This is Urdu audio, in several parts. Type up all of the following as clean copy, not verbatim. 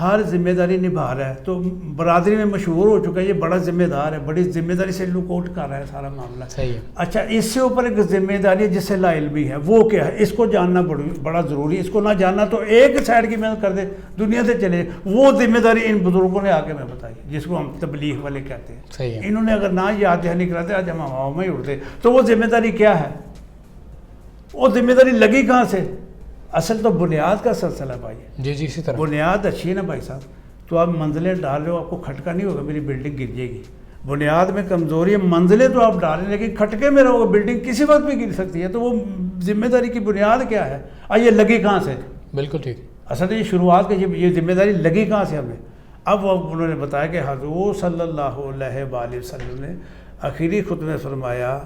ہر ذمہ داری نبھا رہا ہے، تو برادری میں مشہور ہو چکا ہے یہ بڑا ذمہ دار ہے، بڑی ذمہ داری سے لک آؤٹ کر رہا ہے سارا معاملہ. صحیح ہے. اچھا اس سے اوپر ایک ذمہ داری ہے جس سے لا علمی ہے، وہ کیا ہے؟ اس کو جاننا بڑا ضروری ہے. اس کو نہ جاننا تو ایک سائڈ کی محنت کر دے، دنیا سے چلے. وہ ذمہ داری ان بزرگوں نے آ کے میں بتائی جس کو ہم تبلیغ والے کہتے ہیں. صحیح ہے. انہوں نے اگر نہ یاد دہانی کراتے آج ہم ہواؤں میں ہی اڑتے. تو وہ ذمہ داری کیا ہے؟ وہ ذمہ داری لگی کہاں سے؟ اصل تو بنیاد کا سلسلہ بھائی. جی جی اسی طرح. بنیاد اچھی ہے نا بھائی صاحب، تو آپ منزلیں ڈال رہے ہو، آپ کو کھٹکا نہیں ہوگا میری بلڈنگ گر جائے گی. بنیاد میں کمزوری ہے، منزلیں تو آپ ڈال رہے ہیں لیکن کھٹکے میں رہو گے، بلڈنگ کسی وقت بھی گر سکتی ہے. تو وہ ذمہ داری کی بنیاد کیا ہے؟ یہ لگی کہاں سے؟ بالکل ٹھیک. اصل یہ شروعات کے یہ ذمہ داری لگی کہاں سے ہمیں؟ اب انہوں نے بتایا کہ حضور صلی اللہ علیہ وآلہ وسلم نے آخری خطبے میں فرمایا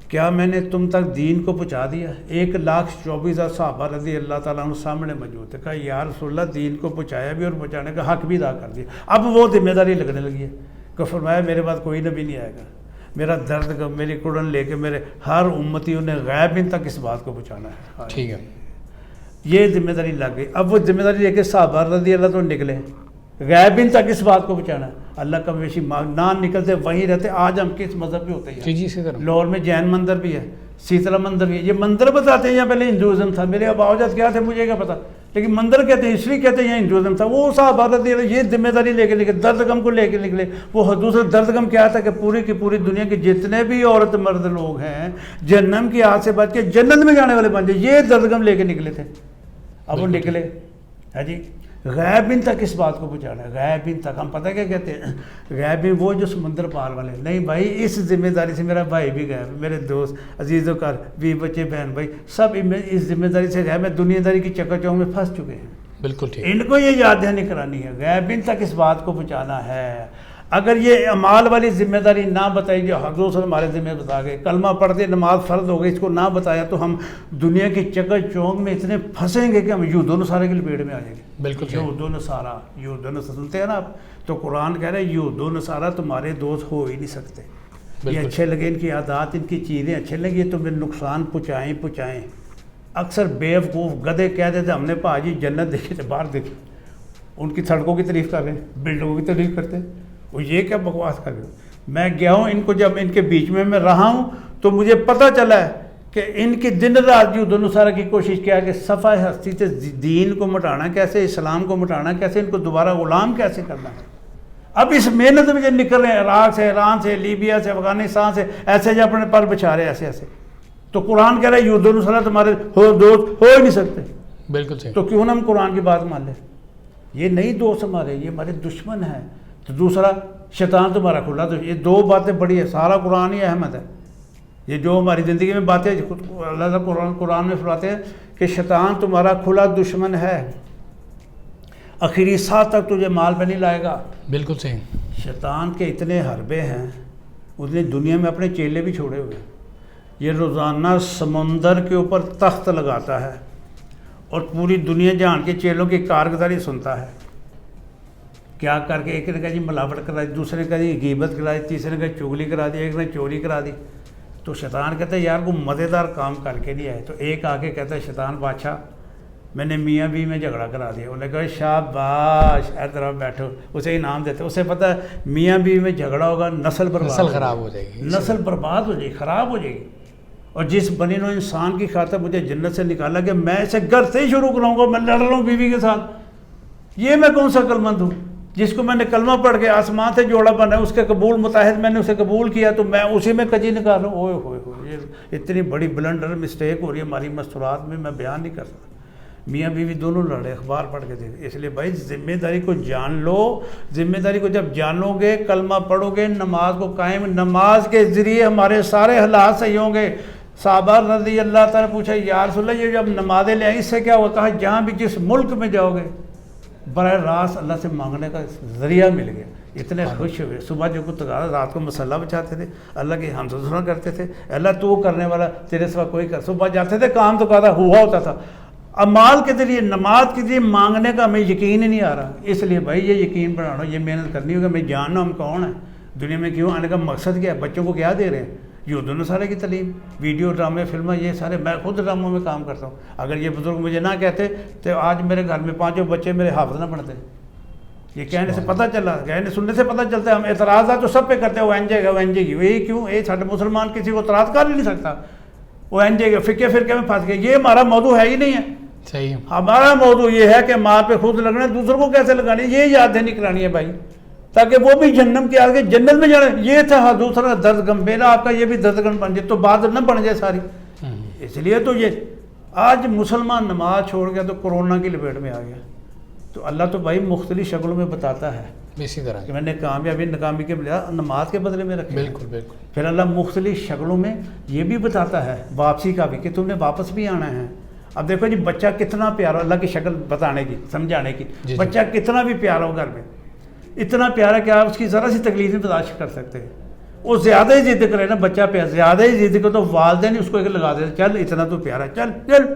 کیا میں نے تم تک دین کو پہنچا دیا؟ 1,24,000 صحابہ رضی اللہ تعالیٰ عنہ سامنے موجود تھے. کہا یا رسول اللہ دین کو پہنچایا بھی اور پہنچانے کا حق بھی ادا کر دیا. اب وہ ذمہ داری لگنے لگی ہے کہ فرمایا میرے بعد کوئی نبی نہیں آئے گا، میرا درد میری کڑن لے کے میرے ہر امتیوں نے غیب ان تک اس بات کو پہنچانا ہے. ٹھیک ہے. یہ ذمہ داری لگ گئی. اب وہ ذمہ داری لے کے صحابہ رضی اللہ تو نکلے، غیب ان تک اس بات کو پہنچانا ہے. اللہ کا مویشی نہ نکلتے وہیں رہتے. آج ہم کس مذہب پہ ہوتے ہیں؟ جی جی اسی طرح. لاہور میں جین مندر بھی ہے، سیتلا مندر بھی ہے. یہ مندر بتاتے ہیں یہاں پہلے ہندوازم تھا. میرے ابا جات کیا تھے مجھے کیا پتا، لیکن مندر کہتے ہیں، اس لیے کہتے ہیں یہاں ہندوازم تھا. وہ صحابہ رضی اللہ یہ ذمہ داری لے کے نکلے، درد غم کو لے کے نکلے. وہ دوسرا درد غم کیا تھا کہ پوری کی پوری دنیا کے جتنے بھی عورت مرد لوگ ہیں جہنم کی آگ سے بچ کے جنت میں جانے والے بن جائے. یہ درد غم لے کے نکلے تھے. اب وہ نکلے ہے جی غیب ان تک اس بات کو پہنچانا ہے. غیب ان تک ہم پتہ کیا کہتے ہیں؟ غیب ان وہ جو سمندر پار والے. نہیں بھائی اس ذمہ داری سے میرا بھائی بھی غائب ہے، میرے دوست عزیز و کار بیوی بچے بہن بھائی سب اس ذمہ داری سے غائب ہے، دنیا داری کی چکر چوند میں پھنس چکے ہیں. بالکل ٹھیک. ان کو یہ یاد دہانی کرانی ہے، غیب ان تک اس بات کو پہنچانا ہے. اگر یہ اعمال والی ذمہ داری نہ بتائی جو حضور صلی ہمارے ذمہ بتا گئے، کلمہ پڑھتے نماز فرض ہو گئی، اس کو نہ بتایا تو ہم دنیا کی چکر چونگ میں اتنے پھنسیں گے کہ ہم یہود و نصارہ کی لپیٹ میں آ جائیں گے. بالکل. یہود و نصارہ سنتے ہیں نا آپ؟ تو قرآن کہہ رہے ہیں یہود و نصارہ تمہارے دوست ہو ہی نہیں سکتے. یہ اچھے لگے، ان کی عادات ان کی چیزیں اچھے لگے، تمہیں نقصان پہنچائیں. اکثر بیوقوف گدھے کہہ دیتے ہم نے پاجی جنت دیکھی تھے، باہر دیکھی. ان کی سڑکوں کی تعریف کر رہے ہیں، بلڈنگوں کی تعریف کرتے ہیں. وہ یہ کیا بکواس کر رہے ہو؟ میں گیا ہوں ان کو جب ان کے بیچ میں رہا ہوں تو مجھے پتہ چلا ہے کہ ان کی دن رات یہود و نصارہ کی کوشش کیا کہ صفحہ ہستی سے دین کو مٹانا کیسے، اسلام کو مٹانا کیسے، ان کو دوبارہ غلام کیسے کرنا ہے. اب اس محنت میں جو نکل رہے ہیں عراق سے، ایران سے، لیبیا سے، افغانستان سے، ایسے جو اپنے پر بچھا رہے ایسے ایسے. تو قرآن کہہ رہا ہے یہود و نصارہ تمہارے دوست ہو ہی نہیں سکتے. بالکل صحیح. تو کیوں نہ ہم قرآن کی بات مان لیں؟ یہ نہیں دوست ہمارے، یہ ہمارے دشمن ہیں. تو دوسرا شیطان تمہارا کھلا. تو یہ دو باتیں بڑی ہے، سارا قرآن ہی احمد ہے. یہ جو ہماری زندگی میں باتیں اللہ تعالیٰ قرآن میں فرماتے ہیں کہ شیطان تمہارا کھلا دشمن ہے، آخری ساتھ تک تجھے مال پہ نہیں لائے گا. بالکل صحیح. شیطان کے اتنے حربے ہیں، اس نے دنیا میں اپنے چیلے بھی چھوڑے ہوئے. یہ روزانہ سمندر کے اوپر تخت لگاتا ہے اور پوری دنیا جہان کے چیلوں کی کارگزاری سنتا ہے. کیا کر کے ایک نے کہا جی ملاوٹ کرا دی، دوسرے نے کہا جی غیبت کرا دی، تیسرے نے کہا چغلی کرا دی، ایک نے چوری کرا دی. تو شیطان کہتا ہے یار وہ مزیدار کام کر کے نہیں آئے. تو ایک آ کے کہتا ہے شیطان بادشاہ میں نے میاں بیوی میں جھگڑا کرا دیا. انہوں نے کہا شاباش اے طرف بیٹھو، اسے انعام دیتے. اسے پتہ ہے میاں بیوی میں جھگڑا ہوگا نسل خراب ہو جائے گی، نسل برباد ہو جائے گی، خراب ہو جائے گی. اور جس بنی نوع انسان کی خاطر مجھے جنت سے نکالا کہ میں اسے گھر سے ہی شروع کراؤں گا، میں لڑ رہا ہوں بیوی کے ساتھ. یہ میں کون سا عقلمند ہوں جس کو میں نے کلمہ پڑھ کے آسمان سے جوڑا بنا ہے، اس کے قبول متحد میں نے اسے قبول کیا تو میں اسی میں کجی نکال رہا ہوں. اوئے ہوئے ہوئے یہ اتنی بڑی بلنڈر مسٹیک ہو رہی ہے ہماری مستورات میں بیان نہیں کر سکتا. میاں بیوی دونوں لڑے، اخبار پڑھ کے دیکھے. اس لیے بھائی ذمہ داری کو جان لو. ذمہ داری کو جب جانو گے، کلمہ پڑھو گے، نماز کو قائم، نماز کے ذریعے ہمارے سارے حالات صحیح ہوں گے. صحابہ رضی اللہ تعالیٰ پوچھا یا رسول اللہ یہ جب نمازیں لے آئیں اس سے کیا ہوا؟ کہا جہاں بھی جس ملک میں جاؤ گے براہ راست اللہ سے مانگنے کا ذریعہ مل گیا. اتنے خوش ہوئے. صبح جو کچھ تقاضا، رات کو مسلح بچاتے تھے، اللہ کی حمد و ثنا کرتے تھے، اللہ تو کرنے والا تیرے سوا کوئی کر. صبح جاتے تھے کام تو کہا ہوا ہوتا تھا. اعمال کے ذریعے، نماز کے ذریعے مانگنے کا ہمیں یقین ہی نہیں آ رہا. اس لیے بھائی یہ یقین بنانا، یہ محنت کرنی ہوگی. ہمیں جاننا ہم کون ہیں، دنیا میں کیوں آنے کا مقصد کیا ہے، بچوں کو کیا دے رہے ہیں. یہود و نصارہ کی تعلیم، ویڈیو ڈرامے، فلمیں، یہ سارے. میں خود ڈراموں میں کام کرتا ہوں. اگر یہ بزرگ مجھے نہ کہتے تو آج میرے گھر میں 5 بچے میرے حافظ نہ بنتے. یہ کہنے سے پتہ چلا, کہنے سننے سے پتہ چلتا ہے. ہم اعتراضات تو سب پہ کرتے ہیں, وہ این جے گا, وہ این جے گی, وہی کیوں, یہ سارے مسلمان کسی کو اعتراض کر ہی نہیں سکتا, وہ این جے گا, فرقے میں پھنس گئے. یہ ہمارا موضوع ہے ہی نہیں ہے. صحیح. ہمارا موضوع یہ ہے کہ ماں پہ خود لگنا ہے, دوسروں کو کیسے لگانی ہے, یہ یاد دہانی کرانی ہے بھائی, تاکہ وہ بھی جہنم کے آگے جنت میں جانے. یہ تھا دوسرا درد غم, میرا آپ کا یہ بھی درد غم بن جائے تو بات نہ بن جائے ساری. اس لیے تو یہ آج مسلمان نماز چھوڑ گیا تو کورونا کی لپیٹ میں آ گیا. تو اللہ تو بھائی مختلف شکلوں میں بتاتا ہے اسی طرح کہ میں نے کامیابی ناکامی کے بجائے نماز کے بدلے میں رکھے. بالکل بالکل. پھر اللہ مختلف شکلوں میں یہ بھی بتاتا ہے واپسی کا بھی, کہ تم نے واپس بھی آنا ہے. اب دیکھو جی بچہ کتنا پیارا, اللہ کی شکل بتانے کی, سمجھانے کی. بچہ کتنا بھی پیارا ہو گھر میں, اتنا پیارا کہ آپ اس کی ذرا سی تکلیف نہیں برداشت کر سکتے. وہ زیادہ ہی ضد کرے نا بچہ, پہ زیادہ ہی ضد کرے تو والدین اس کو ایک لگا دیتے, چل اتنا تو پیارا, چل چل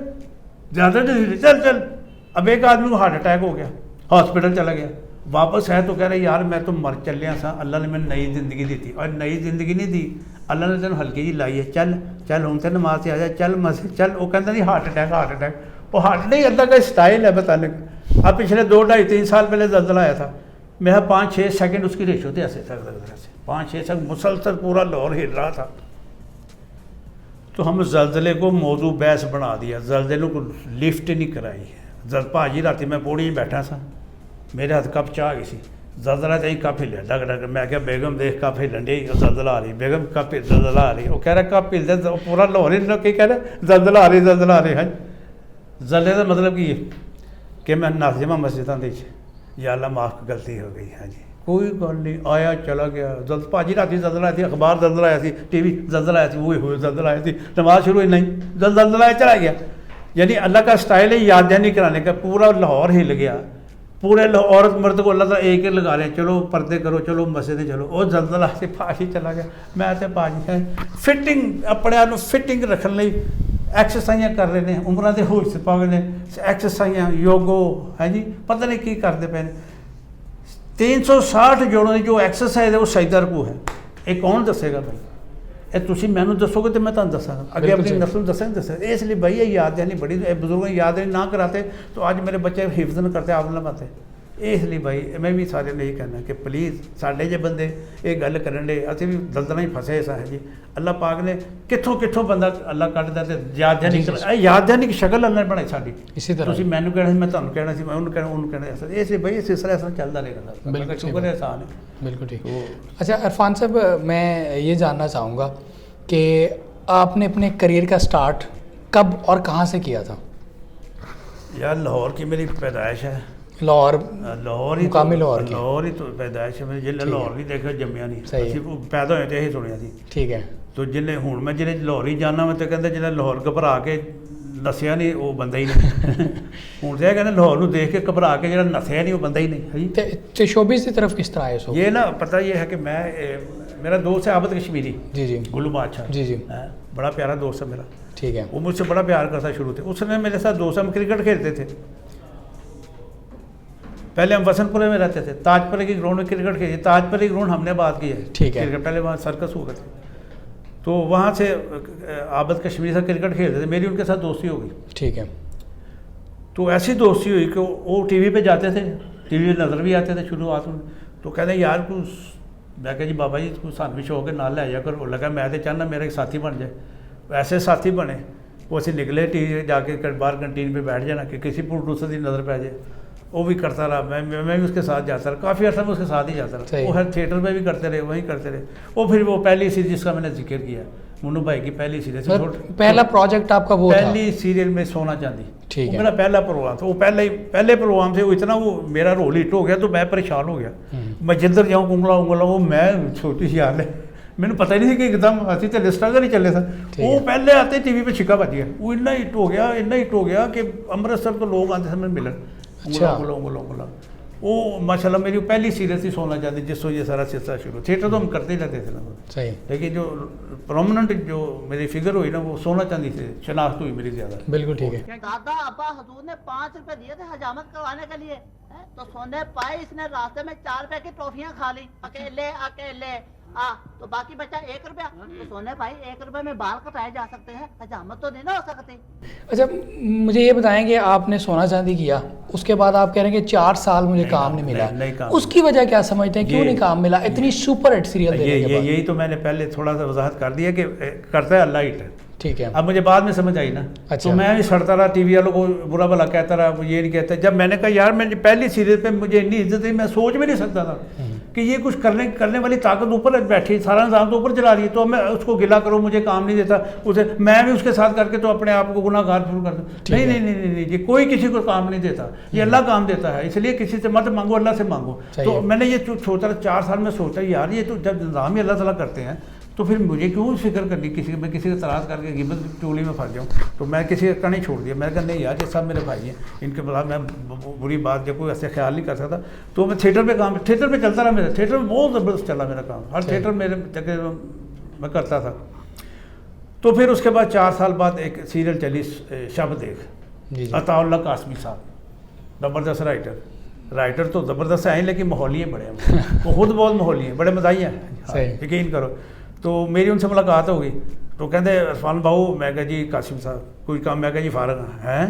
زیادہ چل چل. اب ایک آدمی کو ہارٹ اٹیک ہو گیا, ہاسپٹل چلا گیا, واپس ہے تو کہہ رہے یار میں تو مر چلیا سا, اللہ نے میں نئی زندگی دی تھی, اور نئی زندگی نہیں دی, اللہ نے تینوں ہلکی جی لائی ہے, چل چل ہوں تو نماز سے آ جائے, چل مسجد چل. وہ کہتا نہیں ہارٹ اٹیک, وہ ہارٹ نہیں, اللہ کا اسٹائل ہے بتانے کا. اب پچھلے 2 ڈھائی 3 سال پہلے زلزلہ آیا تھا, میرا 5-6 سیکنڈ اس کی ریشو تھے, ایسے تک 5-6 سیکنڈ مسلسل پورا لاہور ہل رہا تھا. تو ہم زلزلے کو موضوع بحث بنا دیا, زلزلوں کو لفٹ نہیں کرائی. بھاجی راتی میں پوڑی بیٹھا سا, میرے ہاتھ کپ چاہ گئی سی, زلزلہ تو کپ ہلیا ڈگ ڈگ. میں کہا بیگم دیکھ کپ ہلن ڈی, زلزلہ آ رہی, بیگم کپ زلزلہ آ رہی. وہ کہہ رہا کپ ہل دے, پورا لاہور ہل کے کہہ رہا زلزلہ آ رہی زلزلہ آ رہی. ہاں زلزلے کا مطلب یہ کہ میں نس جمع مسجدوں کے یا اللہ معاف غلطی ہو گئی. ہاں جی کوئی گل نہیں, آیا چلا گیا. بھاجی رات زلزلہ آئی تھی, اخبار زلزلہ آیا سی, ٹی وی زلزلہ آیا سی, وہی ہوئے زلزلہ آئی تھی, نماز شروع ہوئی نہیں, زلزلہ آیا چلا گیا. یعنی اللہ کا اسٹائل ہے یاد دہانی کرانے کا. پورا لاہور ہل گیا, پورے عورت مرد کو اللہ تعالیٰ ایک لگا رہے ہیں, چلو پردے کرو, چلو مسجدیں چلو. اور زلزلہ سے پاجی چلا گیا. میں تو پاجی ہے فٹنگ اپنے آپ فٹنگ رکھنے لی ایکسرسائزاں کر رہے ہیں, عمرہ دے ہوش سے پا گئے ایکسرسائزاں یوگو ہے جی, پتہ نہیں کی کرتے پے. 360 جوڑوں کی جو ایکسرسائز ہے وہ سجدہ رکوع ہے. یہ کون دسے گا بھائی؟ یہ تھی مینوں دسو گے تو میں تمہیں دساں گا, اگے اپنی نسل دسیں گے دسیں. اس لیے بھائی یہ یاد دہانی بڑی, بزرگوں کی یاد دہانی نہ کراتے تو آج میرے بچے حفظ نہ کرتے, آپ نہ پاتے. اس لیے بھائی میں بھی سارے نے یہ کہنا کہ پلیز ساڈے جے بندے یہ گل کرن دے, اسی بھی دلدلاں ہی پھسے سا ہے جی. اللہ پاک نے کتھوں بندہ اللہ کڈدا تے یاد دہانی کی شکل اللہ نے بنائی ساڈی. اسی طرح تسی مینوں کہنا سی, میں تانوں کہنا سی, میں انہوں کہنا اس لیے بھائی یہ سلسلہ ایسا چلتا رہے گا. بالکل شکر ہے, احسان ہے. بالکل ٹھیک. اچھا عرفان صاحب, میں یہ جاننا چاہوں گا کہ آپ نے اپنے کریئر کا سٹارٹ کب اور کہاں سے کیا تھا؟ یار لاہور کی میری پیدائش ہے, لاہور ہی مقامی لاہور ہی تو پیدائش ہے. جن لاہور نہیں دیکھا جمیا نہیں, پیدا ہوئے تو یہی سنیا سی. ٹھیک ہے. تو جنہیں ہوں میں جنہیں لاہور ہی جانا میں تو کہتے جنہیں لاہور گھبرا کے نسیا نہیں وہ بندہ ہی نہیں. ہوں تو یہ کہتے لاہور کو دیکھ کے گھبرا کے جہاں نسیا نہیں وہ بندہ ہی نہیں. شوبز کی طرف کس طرح ہے؟ یہ نا پتہ یہ ہے کہ میں, میرا دوست ہے عابد کشمیری, جی گلو بادشاہ, جی بڑا پیارا دوست ہے میرا. ٹھیک ہے. وہ مجھ سے بڑا پیار کرتا شروع سے. اس نے میرے ساتھ دوست, ہم کرکٹ کھیلتے تھے. پہلے ہم وسن پورے میں رہتے تھے, تاج پورے کی گراؤنڈ میں کرکٹ کھیلی. تاج پورے کی گراؤنڈ ہم نے بات کی ہے. ٹھیک ہے. پہلے وہاں سرکس ہوا تھے, تو وہاں سے عابد کشمیری سے کرکٹ کھیلتے تھے. میری ان کے ساتھ دوستی ہو گئی. ٹھیک ہے. تو ایسی دوستی ہوئی کہ وہ ٹی وی پہ جاتے تھے, ٹی وی پہ نظر بھی آتے تھے شروعات میں. تو کہتے ہیں یار کو, میں کہ جی بابا جی کو سان بھی شوق ہے نال لے جا کر. وہ لگا میں تو چاہنا میرا ایک ساتھی بن جائے. ایسے ساتھی بنے, وہ اسی نکلے ٹی وی جا کے باہر کنٹین پہ بیٹھ جانا کہ کسی پروڈیوسر کی نظر پہ جائے. وہ بھی کرتا رہا, میں بھی اس کے ساتھ جاتا رہا, کافی عرصہ میں اس کے ساتھ ہی جاتا رہا. وہ ہر تھیٹر میں بھی کرتے رہے, وہیں کرتے رہے. وہ پھر وہ پہلی سیریز جس کا میں نے ذکر کیا, منو بھائی کی پہلی سیریز, پہلا پروجیکٹ آپ کا وہ تھا پہلی سیریل میں سونا چاندی. ٹھیک ہے. میرا پہلا پروگرام تھا. وہ پہلے پروگرام سے وہ اتنا وہ میرا رول ہٹ ہو گیا تو میں پریشان ہو گیا. میں جدھر جاؤں انگلا وہ میں چھوٹی سی حال ہے, مجھے پتہ ہی نہیں کہ ایک دم اسی تو لسٹا کا نہیں چلے تھا. وہ پہلے آتے ٹی وی پہ چھکا بج گیا. وہ اتنا ہٹ ہو گیا کہ امرتسر تو لوگ آتے سمجھ ملن. انگلا وہ ماشاء اللہ میری پہلی سیریز تھی سونا چاندی, جس سے یہ سارا سلسلہ شروع. تھیٹر تو ہم کرتے ہی رہتے تھے نا. صحیح. لیکن جو پرومیننٹ جو میری فگر ہوئی نا وہ سونا چاندی سے شناخت ہوئی میری زیادہ. بالکل ٹھیک ہے. دادا ابا حضور نے 5 روپے دیے تھے حجامت کروانے کے لیے, تو سونے پائے اس نے راستے میں 4 روپے کی ٹرافیاں کھا لی اکیلے. تو باقی بچہ 1 روپیہ. تو سونے بھائی 1 روپے میں بال کٹائے جا سکتے ہیں, حجامت تو نہیں نہ ہو سکتی. اچھا مجھے یہ بتائیں کہ آپ نے سونا چاندی کیا, اس کے بعد آپ کہہ رہے ہیں کہ 4 سال مجھے کام نہیں ملا, نہیں کام اس کی وجہ کیا سمجھتے ہیں, کیوں نہیں کام ملا اتنی سپر ہٹ سیریل دینے کے بعد؟ یہی تو میں نے پہلے تھوڑا سا وضاحت کر دیا کہ کرتا ہے اللہ ہٹ. ٹھیک ہے. اب مجھے بعد میں سمجھ آئی نا, تو میں بھی سڑتا رہا, ٹی وی والوں کو برا بھلا کہتا رہا, یہ نہیں کہتا. جب میں نے کہا یار میں پہلی سیریل پہ مجھے اتنی عزت تھی, میں سوچ بھی نہیں سکتا تھا کہ یہ کچھ کرنے والی طاقت اوپر بیٹھی, سارا نظام تو اوپر چلا رہی ہے, تو میں اس کو گلا کروں مجھے کام نہیں دیتا اسے, میں بھی اس کے ساتھ کر کے تو اپنے آپ کو گناہ گار شروع کر دوں. نہیں نہیں نہیں نہیں, یہ کوئی کسی کو کام نہیں دیتا, یہ اللہ کام دیتا ہے, اس لیے کسی سے مت مانگو, اللہ سے مانگو. تو میں نے یہ سوچا 4 سال میں سوچا یار یہ تو جب نظام ہی اللہ تعالیٰ کرتے ہیں تو پھر مجھے کیوں فکر کرنی, میں کسی کا تلاش کر کے غیبت چولی میں پھنس جاؤں. تو میں کسی کا نہیں چھوڑ دیا, میں نے کہا نہیں یار یہ سب میرے بھائی ہیں, ان کے خلاف میں بری بات جب کوئی ایسے خیال نہیں کر سکتا. تو میں تھیٹر پہ چلتا رہا, میرا تھیٹر میں بہت زبردست چلا میرا کام, ہر تھیٹر میرے جگہ میں کرتا تھا. تو پھر اس کے بعد 4 سال بعد ایک سیریل چلی شب دیکھ, عطا اللہ قاسمی صاحب زبردست رائٹر تو زبردست ہیں لیکن ماحولی بڑے ہیں, وہ خود بہت ماحولی ہیں, بڑے مزاحیہ ہیں, یقین کرو. تو میری ان سے ملاقات ہو گئی, تو کہتے عرفان باؤ, میں کہا جی قاسم صاحب کوئی کام, میں کہا جی فارغ ہیں.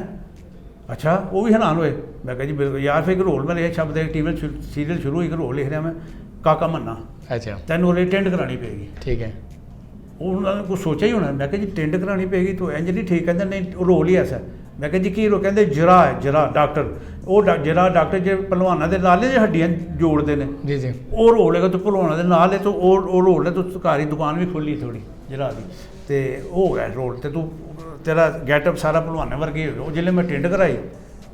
اچھا وہ بھی حیران ہوئے, میں کہا جی بالکل یار, پھر ایک رول میں لکھا شب دیکھ ٹی وی سیریل شروع ہوئی, رول لکھ رہا میں کاکا منا. اچھا تینوں وہ ٹینڈ کرانی پے گی. ٹھیک ہے. انہوں نے کچھ سوچا ہی ہونا, میں کہا جی ٹینڈ کرانی پے گی, تو انج نہیں ٹھیک, کہتے نہیں رول ہی ایسا ہے. میں کہا جی کی رو, کہتے جرا ہے, جرا ڈاکٹر, وہ جرا ڈاکٹر جو پہلوانا دے نال جو ہڈیاں جوڑتے ہیں, جی جی, وہ رول ہے تو پہلوانا دے نال ہے, تو وہ رول ہے تو سرکاری دکان بھی کھولی تھوڑی جرا دی, تو ہو گیا رول. تو تیرا گیٹ اپ سارا پہلوانے ورگے ہو گیا. وہ جلے میں ٹینڈ کرائی,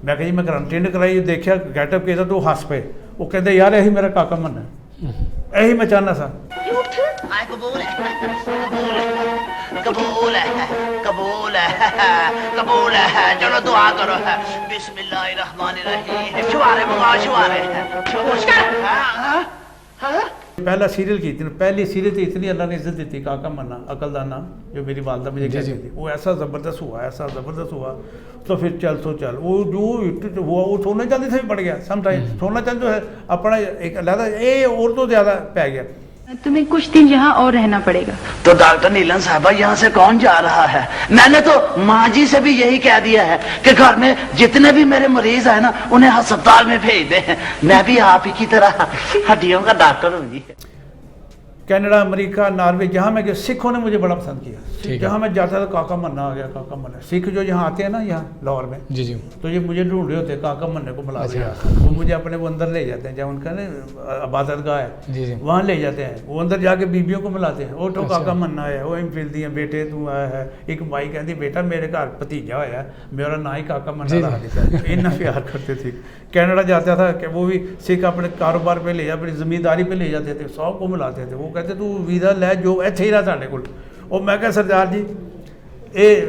میں کہا جی میں ٹینڈ کرائی, دیکھا گیٹ اپ کیا تو ہس پے. وہ کہتے یار یہی میرا کاکا من ہے, یہی میں چاہنا سا. قبول ہے قبول ہے قبول ہے, چلو دعا کرو. بسم اللہ الرحمن الرحیم. شوارے منگا شوارے پہلا سیریل کی پہلی سیریل تھی, اتنی اللہ نے عزت دی تھی, کاکا منا عقل دانا جو میری والدہ مجھے کہتی تھی, وہ ایسا زبردست ہوا, ایسا زبردست ہوا. تو پھر چل وہ جو ہوا وہ سونا چاندی سے بھی پڑ گیا. سم ٹائم سونا چاندی جو ہے اپنا ایک علیحدہ, یہ اور تو زیادہ پی گیا. تمہیں کچھ دن یہاں اور رہنا پڑے گا. تو ڈاکٹر نیلم صاحبہ یہاں سے کون جا رہا ہے؟ میں نے تو ماں جی سے بھی یہی کہہ دیا ہے کہ گھر میں جتنے بھی میرے مریض ہیں نا انہیں ہسپتال میں بھیج دیں. میں بھی آپ ہی کی طرح ہڈیوں کا ڈاکٹر ہوں جی. کینیڈا, امریکہ, ناروے, جہاں میں گیا سکھوں نے مجھے بڑا پسند کیا. جہاں میں جاتا تھا کاکا منا آ گیا, کاکا منا. سکھ جو یہاں آتے ہیں نا یہاں لاہور میں, جی جی, تو یہ مجھے ڈھونڈے ہوتے ہیں کاکا مننے کو بلا دیا. وہ مجھے اپنے وہ اندر لے جاتے ہیں, جہاں ان کا نا عبادت گاہ ہے وہاں لے جاتے ہیں. وہ اندر جا کے بیبیوں کو ملاتے ہیں, وہ تو کاکا منا آیا, وہ پھرتی ہیں بیٹے تو آیا ہے. ایک مائی کہتی بیٹا میرے گھر بھتیجا ہوا, میرا نا ہی کاکا منا رہا دیتا ہے. اتنا پیار کرتے تھے. کینیڈا جاتا تھا کہ وہ بھی سکھ اپنے کاروبار پہ لے جا, اپنی زمینداری پہ لے جاتے تھے, سب کو ملاتے تھے. وہ کہتے تو ویزا لے جو ایتھے ہی رہا ساڈے کول. اور میں کہا سردار جی یہ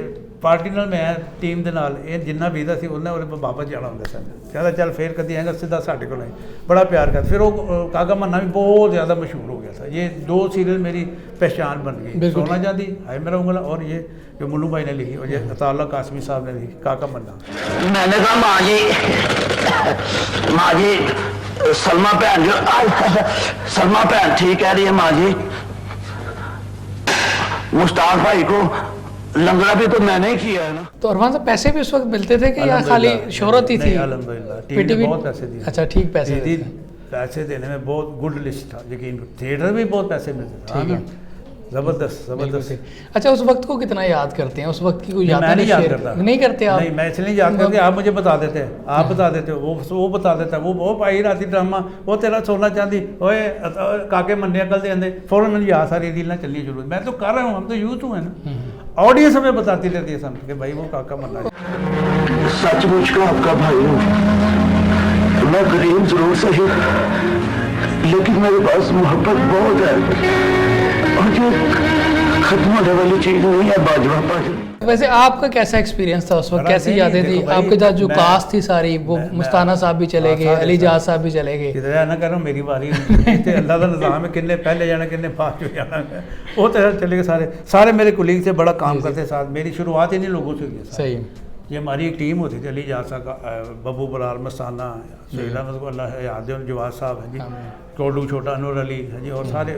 پارٹی نال میں ٹیم دے نال یہ جنہ ویزا سی انہیں اور واپس جانا ہوندا سن. کہتا چل پھر کدی آئے گا سیدھا ساڈے کول آئی, بڑا پیار کرتا. پھر وہ کاکا منا بھی بہت زیادہ مشہور ہو گیا تھا. یہ 2 سیریل میری پہچان بن گئی, سونا چاندی ہے میرا انگلا, اور یہ جو منو بھائی نے لکھی, اور یہ عطا اللہ قاسمی صاحب نے لکھی کاکا منا. میں نے کہا ماں جی سلمہ بہن جو سلمہ بہن ٹھیک کہہ رہی ہے ماں جی, مشتاق بھائی کو لنگڑا بھی تو میں نے ہی کیا ہے نا. تو عرفان صاحب پیسے بھی اس وقت ملتے تھے کہ یا خالی شہرت ہی تھی؟ الحمدللہ ٹی وی بہت پیسے دیے. اچھا ٹھیک, پیسے دینے میں بہت گڈ لسٹ تھا, یقین. تھیٹر بھی بہت پیسے ملتے تھے, زبردست زبردست. اچھا اس وقت کو کتنا یاد کرتے ہیں؟ اس وقت کی کوئی یاد نہیں یاد کرتا, نہیں کرتے آپ؟ نہیں میں اس لیے یاد کرتے, آپ مجھے بتا دیتے ہیں, آپ بتا دیتے ہو, وہ بتا دیتا ہے, وہ پائی راتی ڈرامہ, وہ تیرا سونا چاندی, اوے کاکے منڈے عقل دے آندے, فوراً مجھے یاد ساری ریلیں چلنی شروع. میں تو کر رہا ہوں, ہم تو یوتھ ہوں نا, آڈینس ہمیں بتاتی رہتی ہے سب کہ بھائی وہ کاکا منا. سچ مجھ کا آپ کا بھائی ہوں, میں غریب ضرور صحیح لیکن میرے پاس محبت بہت ہے, اور یہ ختم ہونے والی چیز نہیں ہے باجوہ پر. ویسے آپ کا کیسا ایکسپیرینس تھا اس وقت, کیسی یادیں تھی آپ کے ساتھ؟ جو کاسٹ تھی ساری, وہ مستانہ صاحب بھی چلے گئے, علی جاز صاحب بھی چلے گئے. کدھر نہ کروں میری باری, اللہ کا نظام ہے کنے پہلے جانا کنے بعد میں جانا, وہ تو چلے گئے. سارے میرے کولیگ سے بڑا کام کرتے ساتھ. میری شروعات انہیں لوگوں سے ہوئی ہے. صحیح. یہ ہماری ایک ٹیم ہوتی تھی, علی جاز صاحب, ببو بلال مستانہ, سہیل احمد کو اللہ یاد ہے, جواز صاحب ہیں جی, کوڈو چھوٹا, نور علی ہیں جی, اور سارے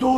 2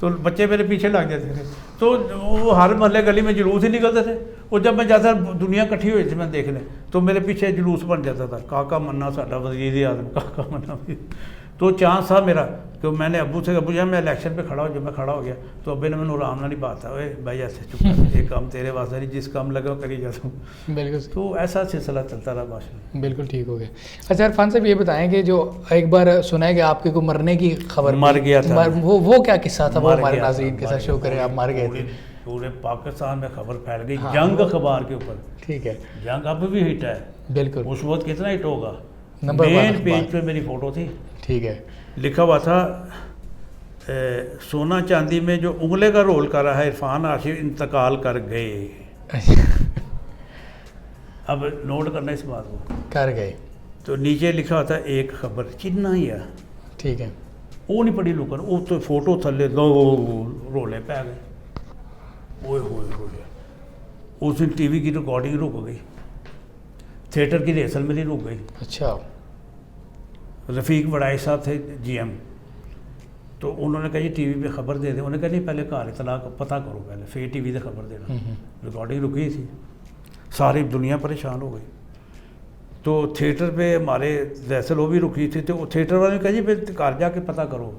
تو بچے میرے پیچھے لگ جاتے تھے. تو وہ ہر محلے گلی میں جلوس ہی نکلتے تھے. اور جب میں جاتا دنیا کٹھی ہوئی تھی میں دیکھنے, تو میرے پیچھے جلوس بن جاتا تھا, کاکا منا ساڈا وزیر اعظم, کاکا منا. تو چانس تھا میرا کہ میں نے ابو سے, ابو جان میں الیکشن پہ کھڑا ہوں. جب میں کھڑا ہو گیا تو ابے نے مجھے آرام نہ نہیں بات تھا, اے بھائی ایسے چپ کر, یہ کام تیرے واسطے نہیں, جس کام لگا کری جاتا ہوں. بالکل تو ایسا سلسلہ چلتا رہا ماشاء اللہ. بالکل ٹھیک ہو گیا. اچھا عرفان صاحب یہ بتائیں کہ جو ایک بار سنا ہے کہ آپ کے کو مرنے کی خبر مر گیا تھا, وہ کیا قصہ تھا, وہ مر ہمارے گیا ناظرین کے ساتھ شو کریں, آپ مر گئے تھے. پورے پاکستان میں خبر پھیل گئی, جنگ اخبار کے اوپر. ٹھیک ہے, جنگ اب بھی ہٹ ہے, بالکل اس وقت کتنا ہٹ ہوگا. نمبر مین پیج پہ میری فوٹو تھی, ٹھیک ہے, لکھا ہوا تھا سونا چاندی میں جو انگلے کا رول کر رہا ہے عرفان عاشق انتقال کر گئے. اب نوٹ کرنا اس بات کو, کر گئے. تو نیچے لکھا ہوتا ہے ایک خبر, چننا ہی ہے. ٹھیک ہے, وہ نہیں پڑھی لوگوں نے, وہ تو فوٹو تھلے دو رولے پہ گئے. اوئے ہوئے ہوئے, اس دن ٹی وی کی ریکارڈنگ رک گئی, تھیٹر کی ریہرسل میں نہیں رک گئی. اچھا, رفیق وڑائی صاحب تھے جی ایم, تو انہوں نے کہا جی ٹی وی پہ خبر دے دیں. انہوں نے کہا نہیں پہلے گھر اطلاع پتہ کرو پہلے, پھر ٹی وی سے خبر دینا. ریکارڈنگ رکی تھی, ساری دنیا پریشان ہو گئی. تو تھیٹر پہ ہمارے ریہرسل وہ بھی رکی تھی, تو تھیٹر والے نے کہا جی پھر گھر جا کے پتہ کرو.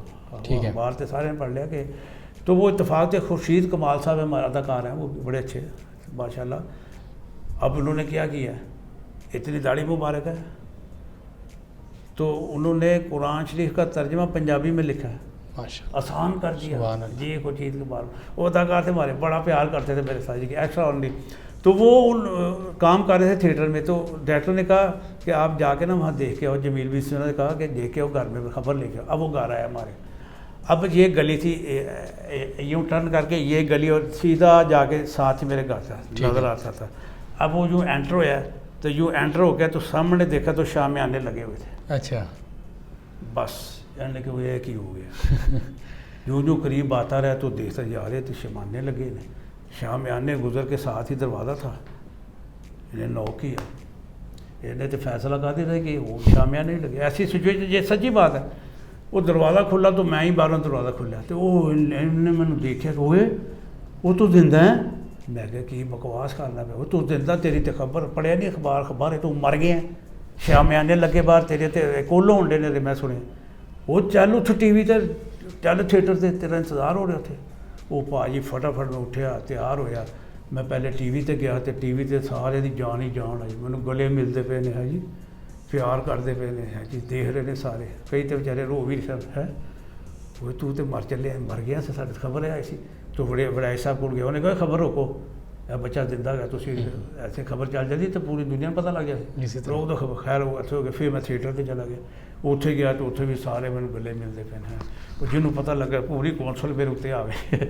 ٹھیک ہے, باہر سے سارے نے پڑھ لیا کہ, تو وہ اتفاق تھے خورشید کمال صاحب ہمارا اداکار ہیں, وہ بڑے اچھے ماشاء اللہ. اب انہوں نے کیا کیا, اتنی داڑھی مبارک ہے, تو انہوں نے قرآن شریف کا ترجمہ پنجابی میں لکھا ہے, آسان کر دیا جی کوئی چیز کے بارے میں. وہ اداکار تھے ہمارے, بڑا پیار کرتے تھے میرے ساتھ جی, ایکسٹرا آرڈنری. تو وہ کام کر رہے تھے تھیٹر میں, تو ڈائریکٹر نے کہا کہ آپ جا کے نا وہاں دیکھ کے آؤ. جمیل بھی نے کہا کہ دیکھ کے آؤ گھر میں, خبر لے کے آؤ. اب وہ گھر آیا ہمارے. اب یہ گلی تھی, یوں ٹرن کر کے یہ گلی, اور سیدھا جا کے ساتھ ہی میرے گھر تھا, نظر آتا تھا. اب وہ یوں انٹر ہوا, تو یوں انٹر ہو گیا, تو سامنے دیکھا تو شام میں آنے لگے ہوئے تھے. اچھا, بس یعنی کہ وہ ایک ہی ہو گیا. جو قریب آتا رہا تو دیکھتا جا رہے تو شمانے لگے. شام میں آنے گزر کے ساتھ ہی دروازہ تھا, انہیں نوک کیا. انہیں تو فیصلہ کر دے رہے کہ وہ شام میں آنے لگے. ایسی سچویشن, یہ سچی بات ہے. وہ دروازہ کھلا تو میں ہی باہر دروازہ کھلا, تو وہ انہوں نے میں دیکھا کہ وہ تو زندہ ہیں. میں کہا کہ بکواس کرنا پہ, وہ تو زندہ, تیری تو خبر پڑھیا نہیں اخبار ہے, تو مر گئے ہیں. شام میں آنے لگے باہر, تیرے تے کولو ہونڈے نے میں سنے. وہ چل اتھ ٹی وی تے چل تھیٹر سے, تیرا انتظار ہو رہا تھے. وہ پاجی فٹافٹ میں اٹھیا, تیار ہویا. میں پہلے ٹی وی تے گیا, تو ٹی وی تے سارے دی جان ہی جان آئی. مینوں گلے ملتے پے نے, ہے جی پیار کرتے پے نے, ہے جی دیکھ رہے نے سارے. کئی تو بیچارے رو بھی سب ہے, وہ تو مر چلے, مر گیا سے ساری خبر آئی سی. تو وڑائی صاحب کو گیا, انہیں کہا خبر روکو, بچہ زندہ گیا. تو ایسے خبر چل جاتی تو پوری دنیا میں پتہ لگ جاتی. لوگ تو خبر خیر وہ اچھے ہو گئے. پھر میں تھیٹر پہ چلا گیا, اتنے گیا تو اتنے بھی سارے میرے گلے ملتے پے ہیں. جنہوں پتہ لگا پوری کونسل میرے اتنے آ گئے,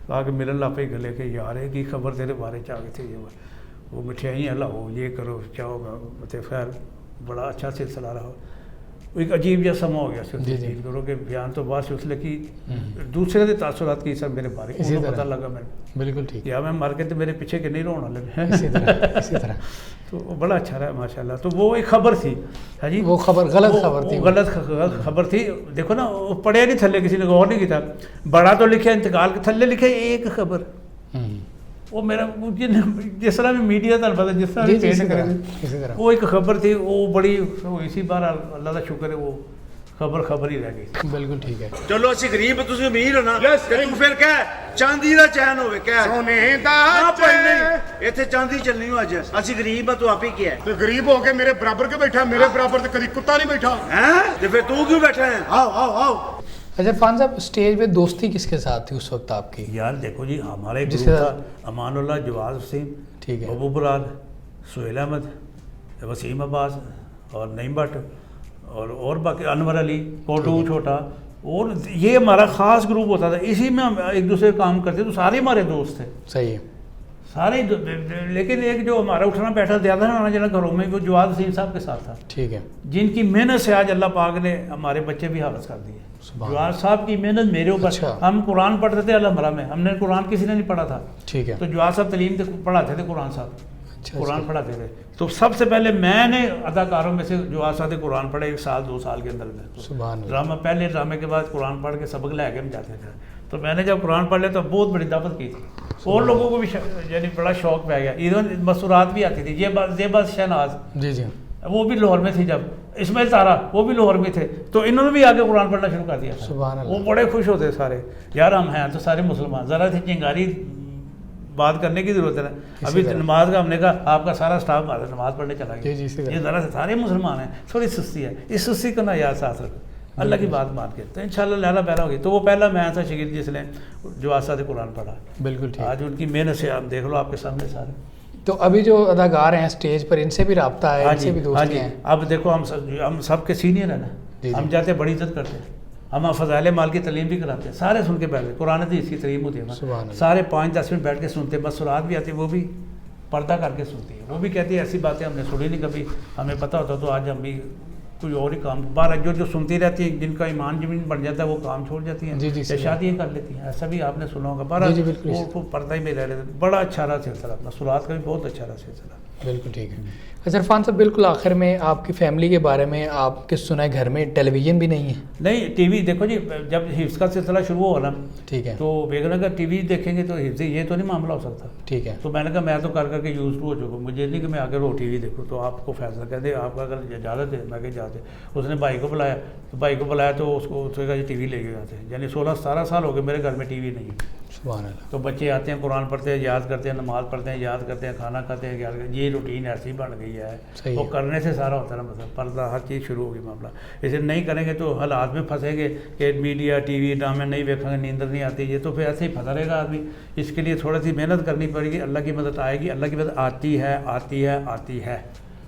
کہا کہ ملن لا پہ گلے کہ یار ہے کی خبر تیرے بارے چ آ گئے تھے. وہ مٹھائیاں لاؤ, یہ کرو, چاہو گا. خیر بڑا اچھا سلسلہ رہا. ایک عجیب جا سما ہو گیا سی چیز کرو کہ بیان تو بعد سے اس لیے کہ دوسرے کے تاثرات کی سب میرے بارے میں پتہ لگا. میں بالکل ٹھیک, یا میں مر کے تو میرے پیچھے کے نہیں رونا لگے. اسی طرح تو بڑا اچھا رہا ماشاء اللہ. تو وہ ایک خبر تھی, ہے جی, وہ خبر غلط خبر تھی, غلط خبر تھی. دیکھو نا, وہ پڑھیا نہیں تھلے, کسی نے غور نہیں کیا. بڑا تو لکھا انتقال کے تھلے لکھے ایک خبر. وہ میرا جس طرح بھی میڈیا تھا پتا, جس طرح بھی پیش کرے, وہ ایک خبر تھی. وہ بڑی اسی بار اللہ کا شکر ہے, وہ خبر ہی رہ گئی. بالکل ٹھیک ہے. چلو اسی غریب تسی امیر ہو نا, تے تو پھر کہہ چاندی دا چین ہوے, کہہ سونے دا چین. ایتھے چاندی چلنی ہو اج, اسی غریب ہاں, تو آپ ہی کیا ہے. تو غریب ہو کے میرے برابر کے بیٹھا, میرے برابر تو کبھی کتا نہیں بیٹھا. ہیں تے پھر تو کیوں بیٹھا ہے. آؤ آؤ آؤ. اچھا عرفان صاحب, اسٹیج پہ دوستی کس کے ساتھ تھی اس وقت آپ کی؟ یار دیکھو جی, ہمارے گروپ تھا امان اللہ, جواز حسین, ٹھیک ہے, ابو براد, سہیل احمد, وسیم عباس اور نعیم بٹ, اور باقی انور علی, کوٹو چھوٹا. اور یہ ہمارا خاص گروپ ہوتا تھا, اسی میں ہم ایک دوسرے کام کرتے. تو سارے ہمارے دوست تھے. صحیح ہے, سارے. لیکن ایک جو ہمارا اٹھنا بیٹھا زیادہ ہے جنا گھروں میں, وہ جواز حسین صاحب کے ساتھ تھا. ٹھیک ہے, جن کی محنت سے آج اللہ پاک نے ہمارے بچے بھی حافظ کر دیے. جواز صاحب کی محنت میرے اوپر. ہم قرآن پڑھتے تھے الحمرہ میں, ہم نے قرآن کسی نے نہیں پڑھا تھا. ٹھیک ہے, تو جواز صاحب تعلیم پڑھاتے تھے, قرآن صاحب قرآن پڑھاتے تھے. تو سب سے پہلے میں نے اداکاروں میں سے جواز صاحب قرآن پڑھے 1 سال 2 سال کے اندر میں. سبحان اللہ. ڈرامہ پہلے ڈرامے کے بعد قرآن پڑھ کے سبق لے کے ہم جاتے تھے. تو میں نے جب قرآن پڑھ لیا تو بہت بڑی دعوت کی تھی، اور لوگوں کو بھی یعنی بڑا شوق پہ گیا. ایون مسورات بھی آتی تھی، یہ زیبا شہناز جی جی وہ بھی لاہور میں تھی، جب اسماعیل تارا وہ بھی لاہور میں تھے، تو انہوں نے بھی آگے قرآن پڑھنا شروع کر دیا. سبحان اللہ. وہ بڑے خوش ہوتے سارے، یار ہم ہیں تو سارے مسلمان، ذرا سی چنگاری بات کرنے کی ضرورت ہے. ابھی نماز کا ہم نے کہا آپ کا سارا اسٹاف نماز پڑھنے چلا گیا، یہ ذرا سے سارے مسلمان ہیں، تھوڑی سستی ہے، اس سستی کو نہ یاد ساتھ رکھو، اللہ کی بات مان کے. تو انشاءاللہ لہلا پہلا ہوگی. تو وہ پہلا میں ایسا شاگرد جس نے جو آساد قرآن پڑھا. بالکل ٹھیک. آج ان کی محنت سے آپ دیکھ لو آپ کے سامنے سارے. تو ابھی جو اداکار ہیں اسٹیج پر، ان سے بھی رابطہ ہے، ان سے بھی دوستی ہیں؟ اب دیکھو ہم سب کے سینئر ہیں نا، ہم جاتے ہیں بڑی عزت کرتے ہیں، ہم فضائل مال کی تعلیم بھی کراتے ہیں، سارے سن کے بیٹھتے، قرآن حدیث کی تعلیم ہوتی ہے، سارے 5-10 منٹ بیٹھ کے سنتے ہیں. مسورات بھی آتی ہے، وہ بھی پردہ کر کے سنتی ہے، وہ بھی کہتی ہے ایسی باتیں ہم نے سنی نہیں کبھی، ہمیں پتہ ہوتا تو آج ہم بھی کوئی اور ہی کام بارہ جو سنتی رہتی ہیں، جن کا ایمان زمین بن جاتا ہے وہ کام چھوڑ جاتی ہیں یا شادیاں کر لیتی ہیں. ایسا بھی آپ نے سنا ہوگا. بارہ وہ پردہ ہی میں رہ لیتے. بڑا اچھا رہا سلسلہ، مسورات کا بھی بہت اچھا رہا سلسلہ. بالکل ٹھیک ہے. اچھا عرفان صاحب، بالکل آخر میں آپ کی فیملی کے بارے میں آپ کس سنا ہے؟ گھر میں ٹیلی ویژن بھی نہیں ہے؟ نہیں، ٹی وی دیکھو جی، جب حفظ کا سلسلہ شروع ہوا نا، ٹھیک ہے، تو بیگم اگر ٹی وی دیکھیں گے تو حفظ یہ تو نہیں معاملہ ہو سکتا. ٹھیک ہے. تو میں نے کہا میں تو کر کے یوز ہو چکا ہوں، مجھے نہیں کہ میں آ کے رو ٹی وی دیکھوں. تو آپ کو فیصلہ کہہ دے، آپ کا اگر اجازت ہے. میں کہ اجازت ہے. اس نے بھائی کو بلایا، تو بھائی کو بلایا تو اس کو کہا ٹی وی لے کے آتے ہیں. یعنی 16-17 سال ہو گئے میرے گھر میں ٹی وی نہیں ہے. سبحان اللہ. تو بچے آتے ہیں، قرآن پڑھتے ہیں، یاد کرتے ہیں، نماز پڑھتے ہیں، یاد کرتے ہیں، کھانا کھاتے ہیں، یاد کرتے ہیں. یہ روٹین ایسی بن گئی ہے. وہ کرنے سے سارا ہوتا ہے نا، مطلب پردہ ہر چیز شروع ہوگی معاملہ. اسے نہیں کریں گے تو حالات میں پھنسیں گے کہ میڈیا ٹی وی ڈرامے نہیں دیکھیں گے، نیندر نہیں آتی، یہ تو پھر ایسے ہی پھنسا رہے گا آدمی. اس کے لیے تھوڑی سی محنت کرنی پڑے گی. اللہ کی مدد آئے گی، اللہ کی مدد آتی ہے آتی ہے آتی ہے.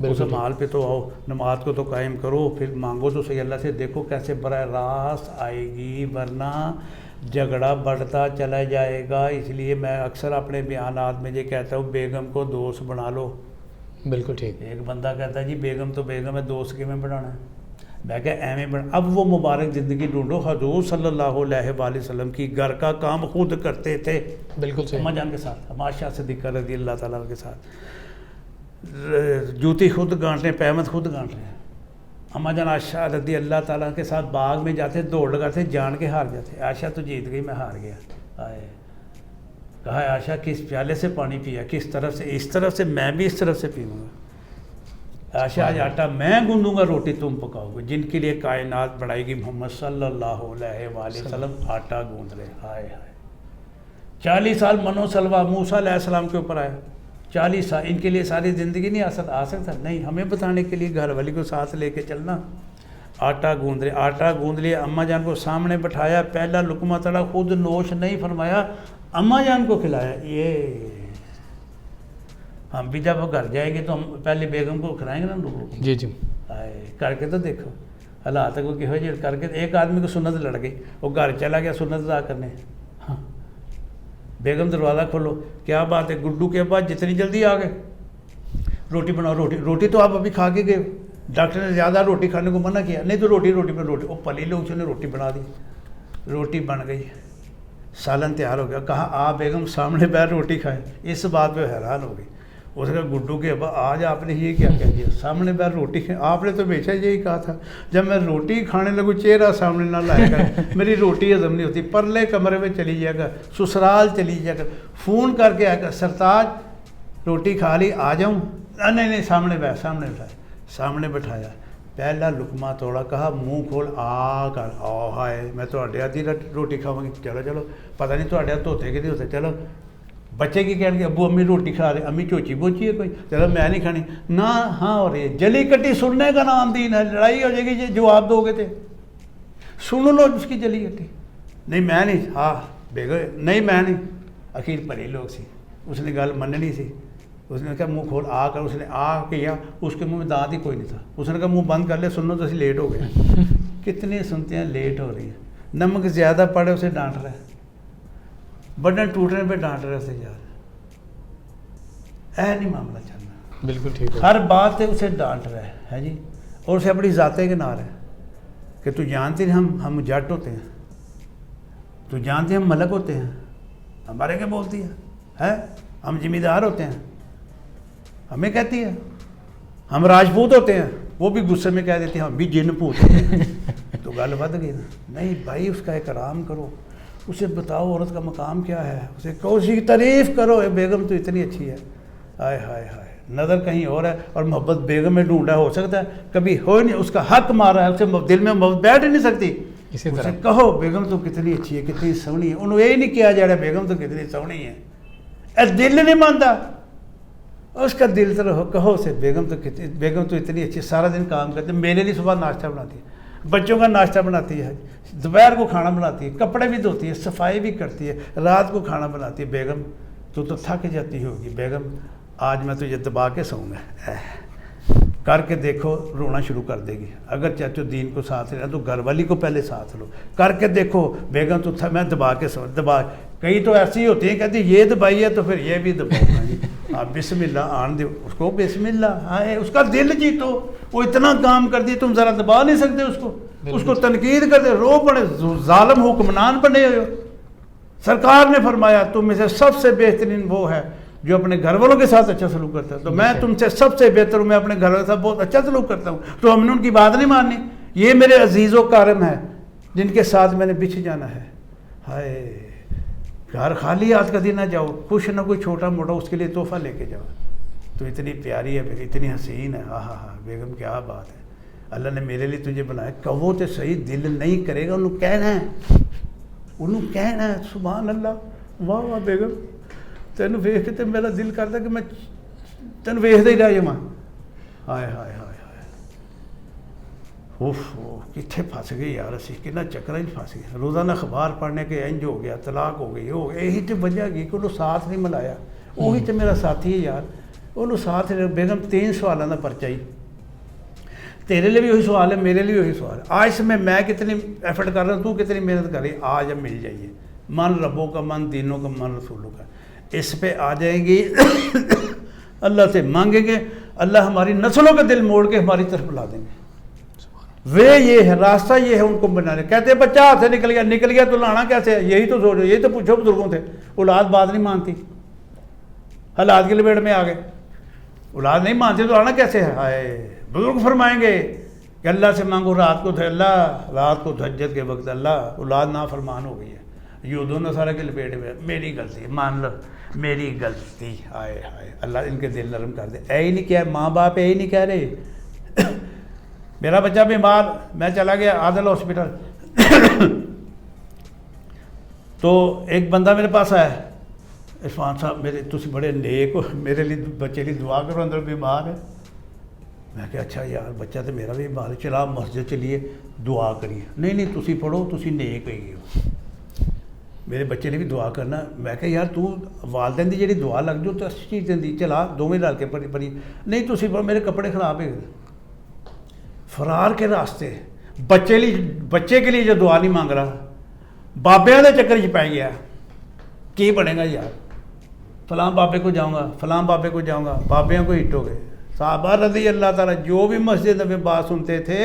اس مال پہ تو آؤ، نماز کو تو قائم کرو، پھر مانگو تو صحیح اللہ سے. دیکھو کیسے براہ راست آئے گی، ورنہ جھگڑا بڑھتا چلا جائے گا. اس لیے میں اکثر اپنے بیانات میں یہ کہتا ہوں، بیگم کو دوست بنا لو. بالکل ٹھیک. ایک بندہ کہتا ہے جی بیگم تو بیگم ہے، دوست کیوں بنانا ہے؟ میں کہ ایویں بنا. اب وہ مبارک زندگی ڈھونڈو. حضور صلی اللہ علیہ وآلہ وسلم کی گھر کا کام خود کرتے تھے. بالکل صحیح. اماں جان کے ساتھ، عائشہ صدیقہ رضی اللہ تعالیٰ کے ساتھ جوتی خود گانٹ رہے ہیں، پیمد خود گانٹ رہے ہیں. اماں جان عائشہ رضی اللہ تعالیٰ کے ساتھ باغ میں جاتے، دوڑ لگاتے، جان کے ہار جاتے. عائشہ تو جیت گئی، میں ہار گیا. آئے کہا عائشہ کس پیالے سے پانی پیا، کس طرف سے؟ اس طرف سے. میں بھی اس طرف سے پیوں گا. عائشہ آج آٹا میں گوندوں گا، روٹی تم پکاؤ گے. جن کے لیے کائنات بڑھائے گی، محمد صلی اللہ علیہ وآلہ وسلم آٹا گوند رہے. ہائے ہائے 40 سال منو سلوا موسیٰ علیہ السلام کے اوپر آیا. 40 سال ان کے لیے ساری زندگی نہیں آ سکتا. نہیں، ہمیں بتانے کے لیے گھر والی کو ساتھ لے کے چلنا. آٹا گوند رہے، آٹا گوند لیا. اماں جان کو سامنے بٹھایا، پہلا لقمہ تڑا، خود نوش نہیں فرمایا، اماں جان کو کھلایا. یہ ہم بھی جب گھر جائیں گے تو ہم پہلے بیگم کو کھلائیں گے نا لوگوں کو. جی جی. کر کے تو دیکھو حالات کو کہ جی کر کے. ایک آدمی کو سنت لڑ گئی، وہ گھر چلا گیا سنت ادا کرنے. ہاں بیگم دروازہ کھولو، کیا بات ہے گڈو کے بعد جتنی جلدی آ گئے، روٹی بناؤ. روٹی تو آپ ابھی کھا کے گئے. ڈاکٹر نے زیادہ روٹی کھانے کو منع کیا. نہیں تو روٹی پہ روٹی. وہ پلی لوگ نے روٹی بنا دی، روٹی بن گئی، سالن تیار ہو گیا. کہا آ بیگم سامنے بیٹھ روٹی کھائے. اس بات پہ حیران ہو گئی. اس کا گڈو کے ابا آج آپ نے یہ کیا کہہ دیا، سامنے بیٹھ روٹی کھائے؟ آپ نے تو ہمیشہ یہی کہا تھا جب میں روٹی کھانے لگوں چہرہ سامنے نہ لائے گا، میری روٹی ہضم نہیں ہوتی. پرلے کمرے میں چلی جائے گا، سسرال چلی جائے گا، فون کر کے آئے گا سرتاج روٹی کھا لی، آ جاؤں؟ نہیں سامنے بیٹھ. سامنے بٹھایا، پہلا لقمہ توڑا، کہا منہ کھول آ کر. آ ہائے میں تھوڑے آدھی روٹی کھاؤں گی. چلو پتہ نہیں تھوڑے ہاتھ دھوتے کہ نہیں ہوتے. چلو بچے کی کہیں گے ابو امی روٹی کھا رہے، امی چوچی بوچی ہے کوئی، چلو میں نہیں کھانی نہ. ہاں ہو رہی ہے جلی کٹی سننے کا نام دین ہے. لڑائی ہو جائے گی یہ جواب دو گے تھے، سن لو اس کی جلی کٹی. نہیں میں نہیں. ہاں بیگم نہیں میں نہیں. اخیر پری لوگ سی، اس نے گل مننی سی. اس نے کہا منہ کھول آ کر. اس نے آ کیا، اس کے منہ میں دانت ہی کوئی نہیں تھا. اس نے کہا منہ بند کر لے، سنو تو اسی لیٹ ہو گئے. کتنے سنتے ہیں لیٹ ہو رہی ہے. نمک زیادہ پڑے اسے ڈانٹ رہا ہے، بٹن ٹوٹنے پہ ڈانٹ رہے اسے. یار اے نہیں معاملہ چلنا. بالکل ٹھیک ہے. ہر بات ہے اسے ڈانٹ رہا ہے جی. اور اسے اپنی ذاتیں کے نار ہے کہ تو جانتے ہیں ہم جٹ ہوتے ہیں، تو جانتے ہیں ہم ملک ہوتے ہیں. ہمارے کیا بولتی ہے ہم زمیندار ہوتے ہیں، ہمیں کہتی ہے ہم راجپوت ہوتے ہیں. وہ بھی غصے میں کہہ دیتے ہیں ہم بھی جن پوت ہوتے ہیں. تو گل بد گئی نا. نہیں بھائی اس کا اکرام کرو. اسے بتاؤ عورت کا مقام کیا ہے, اسے کہو اسی کی تعریف کرو, اے بیگم تو اتنی اچھی ہے, ہائے ہائے ہائے, نظر کہیں اور ہے اور محبت بیگم میں ڈھونڈا, ہو سکتا ہے کبھی ہو نہیں, اس کا حق مارا ہے, اسے دل میں محبت بیٹھ ہی نہیں سکتی. اسی اسے طرح کہو بیگم تو کتنی اچھی ہے, کتنی سونی ہے, انہوں یہ نہیں کیا جا رہا بیگم تو کتنی سونی ہے, اے دل نہیں مانتا, اس کا دل تو کہو اسے بیگم تو اتنی اچھی, سارا دن کام کرتے, میرے لیے صبح ناشتہ بناتی ہے, بچوں کا ناشتہ بناتی ہے, دوپہر کو کھانا بناتی ہے, کپڑے بھی دھوتی ہے, صفائی بھی کرتی ہے, رات کو کھانا بناتی ہے. بیگم تو تھک جاتی ہوگی, بیگم آج میں تجھے دبا کے سوؤں گا, کر کے دیکھو, رونا شروع کر دے گی. اگر چاچو دین کو ساتھ لینا تو گھر والی کو پہلے ساتھ لو, کر کے دیکھو بیگم تو میں دبا کے سو دبا. کئی تو ایسی ہوتی ہیں کہتی یہ دبائی ہے تو پھر یہ بھی دباؤ جی, آپ بسم اللہ آن دو اس کو, بسم اللہ, ہائے اس کا دل جیتو, وہ اتنا کام کر دی, تم ذرا دبا نہیں سکتے اس کو تنقید کرتے, رو پڑے, ظالم حکمران بنے ہوئے. سرکار نے فرمایا تم میں سے سب سے بہترین وہ ہے جو اپنے گھر والوں کے ساتھ اچھا سلوک کرتا ہے, تو میں تم سے سب سے بہتر ہوں, میں اپنے گھر والوں کے ساتھ بہت اچھا سلوک کرتا ہوں, تو ہم نے ان کی بات نہیں ماننی. یہ میرے عزیز و کارم ہے جن کے ساتھ میں نے بچھ جانا ہے. ہائے گھر خالی ہاتھ کبھی نہ جاؤ, کچھ نہ کوئی چھوٹا موٹا اس کے لیے تحفہ لے کے جاؤ. تو اتنی پیاری ہے, اتنی حسین ہے, ہاں ہاں ہاں بیگم کیا بات ہے, اللہ نے میرے لیے تجھے بنایا. کہو تو صحیح, دل نہیں کرے گا, انہوں کہنا ہے سبحان اللہ, واہ واہ بیگم تینوں ویخ کے تو میرا دل کرتا کہ میں تینوں ویختا ہی رہ جاواں. ہائے ہائے ہائے ہائے, اوف کتنے پھنس گئے یار, اسی کتنا چکر پھنس گئے. روزانہ اخبار پڑھنے کے انج ہو گیا, طلاق ہو گئی, یہی تو وجہ گئی کہ انہوں ساتھ نہیں ملایا. وہی تو میرا ساتھی ہے یار, انہوں ساتھ. بیگم 3 سوالوں کا پرچہ ہی, تیرے لیے بھی وہی سوال ہے, میرے لیے وہی سوال ہے. آج میں کتنی ایفرٹ کر رہا ہوں, تو کتنی محنت کر رہی, آج اب مل جائیے. من ربوں کا, من دینوں کا, من رسولوں کا, اس پہ آ جائیں گی, اللہ سے مانگیں گے, اللہ ہماری نسلوں کا دل موڑ کے ہماری طرف بلا دیں گے. وہ یہ ہے راستہ, یہ ہے ان کو بنانے. کہتے ہیں بچہ ہاتھ سے نکل گیا تو لانا کیسے ہے, یہی تو سوچو, یہی تو پوچھو بزرگوں سے. اولاد بات نہیں مانتی, حالات کی لپیٹ میں آ گئے, اولاد نہیں مانتی تو لانا کیسے ہے. ہائے بزرگ فرمائیں گے کہ اللہ سے مانگو رات کو, اللہ رات کو تہجد کے وقت, اللہ اولاد نافرمان ہو گئی ہے, یہ دونوں سارے کے لپیٹ میں, میری غلطی, مان لو میری غلطی. ہائے ہائے, اللہ ان کے دل نرم کر دے. اے ہی نہیں کیا, ماں باپ یہی نہیں کہہ رہے. میرا بچہ بیمار, میں چلا گیا عادل ہاسپٹل, تو ایک بندہ میرے پاس آیا, عرفان صاحب میرے تسی بڑے نیک ہو, میرے لیے بچے لیے دعا کرو, اندر بیمار ہے. میں کہ اچھا یار بچہ تو میرا بھی بیمار ہے, چلا مسجد چلیے دعا کریے. نہیں تسی پڑھو, تسی نیک ہوئی ہو, میرے بچے نے بھی دعا کرنا. میں کہ یار تو والدین دی جڑی دعا لگ جو تو اچھی چیز دیندی, چلا دونوں رل کے پڑھی. نہیں تسی پڑھو, میرے کپڑے خراب ہے. فرار کے راستے, بچے کے لیے جو دعا نہیں مانگ رہا, بابے والے چکر چ پی گیا. کی بنے گا یار, فلاں بابے کو جاؤں گا, فلاں بابے کو جاؤں گا, بابیاں کو ہٹ ہو گئے. صحابہ رضی اللہ تعالیٰ جو بھی مسجد میں بات سنتے تھے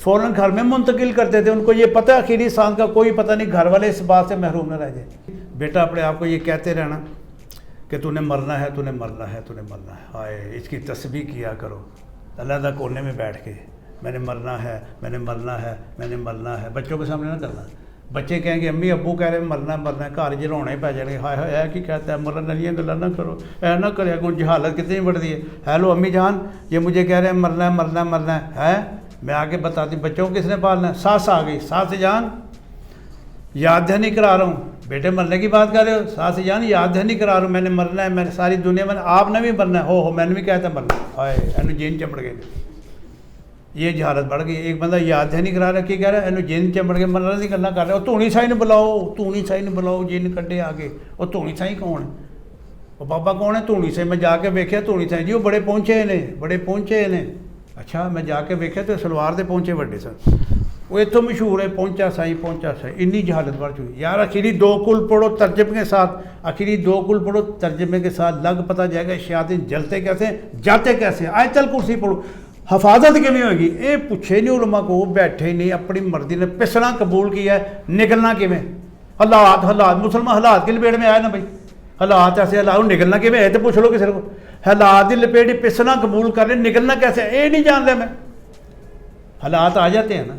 فوراً گھر میں منتقل کرتے تھے. ان کو یہ پتہ آخری سانس کا کوئی پتہ نہیں, گھر والے اس بات سے محروم نہ رہ جائے. بیٹا اپنے آپ کو یہ کہتے رہنا کہ تو نے مرنا ہے, تو نے مرنا ہے, تو نے مرنا ہے. ہائے اس کی تسبیح کیا کرو علیحدہ کونے میں بیٹھ کے, میں نے مرنا ہے, میں نے مرنا ہے, میں نے مرنا ہے. بچوں کے سامنے نہ کرنا. بچے کہیں گے امی ابو کہہ رہے ہیں مرنا مرنا, گھر ج رونے ہی پی جائیں گے. ہائے ہائے کی کہتا ہے, مرن والی گلا نہ کرو, اے نہ کرے کون, جہالت کتنی بڑھتی ہے. ہیلو امی جان, یہ مجھے کہہ رہے ہیں مرنا ہے مرنا ہے مرنا ہے. میں آگے بتاتی بچوں کو کس نے پالنا ہے. ساس آ گئی, ساس جان یاد دہانی کرا رہا ہوں. بیٹے مرنے کی بات کر رہے ہو, ساس جان یاد دہانی کرا رہا ہوں, میں نے مرنا ہے, میں نے ساری دنیا میں, آپ نے بھی مرنا ہے. ہو میں نے بھی کہتا مرنا. ہائے اینو جین چمڑ گئے, یہ جہالت بڑھ گئی. ایک بندہ یاد دہانی کرا رہا, کی کہہ رہا ہے اینو جن چمڑ کے مرنے کی گلاں کر رہے. وہ دھونی سائی نے بلاؤ, دھونی سائی نے بلاؤ, جن کڈے آ گئے. وہ دھونی سائی کون ہے, وہ بابا کون ہے دھونی سائی. میں جا کے ویکھیا دھونی سائی جی وہ بڑے پہنچے نے, بڑے پہنچے نے. اچھا میں جا کے ویکھیا تو سلوار دے پہنچے وڈے سن, وہ اتوں مشہور ہے پہنچا سائی, پہنچا سائی. انی جہالت بڑھ چکی یار. آخری 2 کل پڑھو ترجمے کے ساتھ, آخری 2 کل پڑھو ترجمے کے ساتھ, لگ پتہ جائے گا شیاطین جلتے کیسے جاتے کیسے. آیت الکرسی پڑھو, حفاظت کیوں ہوگی. یہ پوچھے نہیں علماء کو, بیٹھے نہیں, اپنی مرضی نے پسنا قبول کیا ہے, نکلنا کیویں. حالات مسلمان حالات کی لپیٹ میں آئے نا بھائی, حالات ایسے حالات, نکلنا کیویں ہے تو پوچھ لو کسی کو. حالات کی لپیٹ پسنا قبول کر رہے, نکلنا کیسے یہ نہیں جانتا میں. حالات آ جاتے ہیں نا,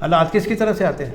حالات کس کی طرح سے آتے ہیں,